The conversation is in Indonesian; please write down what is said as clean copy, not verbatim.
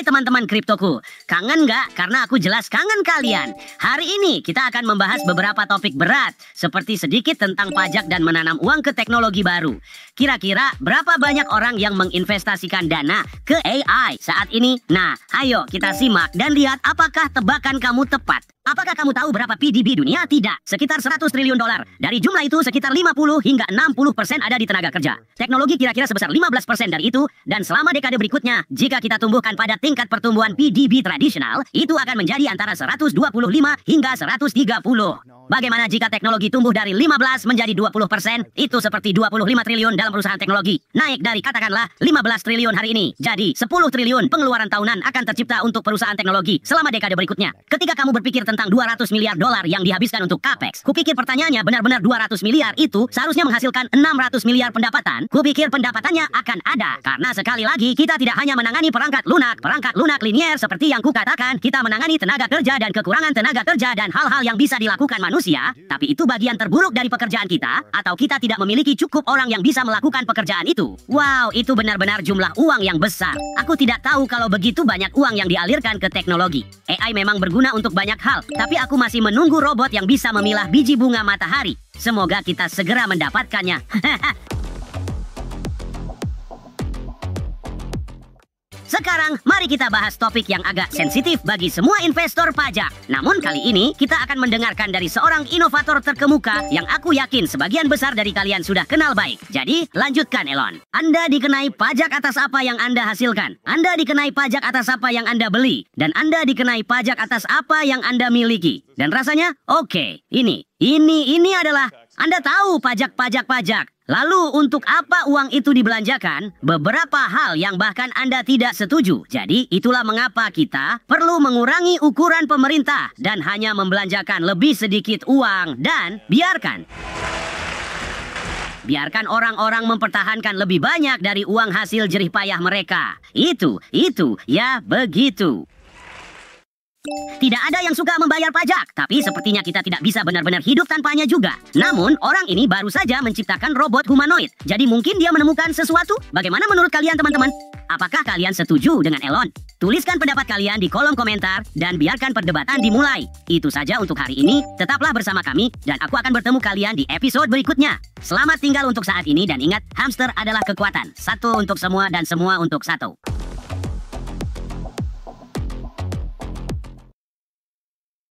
Hai teman-teman kriptoku, kangen nggak? Karena aku jelas kangen kalian. Hari ini kita akan membahas beberapa topik berat, seperti sedikit tentang pajak dan menanam uang ke teknologi baru. Kira-kira berapa banyak orang yang menginvestasikan dana ke AI saat ini? Nah, ayo kita simak dan lihat apakah tebakan kamu tepat. Apakah kamu tahu berapa PDB dunia? Tidak. Sekitar 100 triliun dolar. Dari jumlah itu, sekitar 50 hingga 60% ada di tenaga kerja. Teknologi kira-kira sebesar 15% dari itu, dan selama dekade berikutnya, jika kita tumbuhkan pada tingkat pertumbuhan PDB tradisional, itu akan menjadi antara 125 hingga 130. Bagaimana jika teknologi tumbuh dari 15 menjadi 20%? Itu seperti 25 triliun dalam perusahaan teknologi. Naik dari katakanlah 15 triliun hari ini. Jadi 10 triliun pengeluaran tahunan akan tercipta untuk perusahaan teknologi selama dekade berikutnya. Ketika kamu berpikir tentang 200 miliar dolar yang dihabiskan untuk capex, kupikir pertanyaannya benar-benar 200 miliar itu seharusnya menghasilkan 600 miliar pendapatan. Kupikir pendapatannya akan ada. Karena sekali lagi kita tidak hanya menangani perangkat lunak linier seperti yang kukatakan, kita menangani tenaga kerja dan kekurangan tenaga kerja dan hal-hal yang bisa dilakukan manusia, tapi itu bagian terburuk dari pekerjaan kita, atau kita tidak memiliki cukup orang yang bisa melakukan pekerjaan itu. Wow, itu benar-benar jumlah uang yang besar. Aku tidak tahu kalau begitu banyak uang yang dialirkan ke teknologi. AI memang berguna untuk banyak hal, tapi aku masih menunggu robot yang bisa memilah biji bunga matahari. Semoga kita segera mendapatkannya. Sekarang, mari kita bahas topik yang agak sensitif bagi semua investor pajak. Namun kali ini, kita akan mendengarkan dari seorang inovator terkemuka yang aku yakin sebagian besar dari kalian sudah kenal baik. Jadi, lanjutkan Elon. Anda dikenai pajak atas apa yang Anda hasilkan. Anda dikenai pajak atas apa yang Anda beli. Dan Anda dikenai pajak atas apa yang Anda miliki. Dan rasanya, oke, ini adalah Anda tahu pajak. Lalu untuk apa uang itu dibelanjakan? Beberapa hal yang bahkan Anda tidak setuju. Jadi itulah mengapa kita perlu mengurangi ukuran pemerintah dan hanya membelanjakan lebih sedikit uang dan biarkan orang-orang mempertahankan lebih banyak dari uang hasil jerih payah mereka. Itu, ya begitu. Tidak ada yang suka membayar pajak, tapi sepertinya kita tidak bisa benar-benar hidup tanpanya juga. Namun, orang ini baru saja menciptakan robot humanoid. Jadi mungkin dia menemukan sesuatu? Bagaimana menurut kalian teman-teman? Apakah kalian setuju dengan Elon? Tuliskan pendapat kalian di kolom komentar dan biarkan perdebatan dimulai. Itu saja untuk hari ini. Tetaplah bersama kami dan aku akan bertemu kalian di episode berikutnya. Selamat tinggal untuk saat ini dan ingat, hamster adalah kekuatan. Satu untuk semua dan semua untuk satu.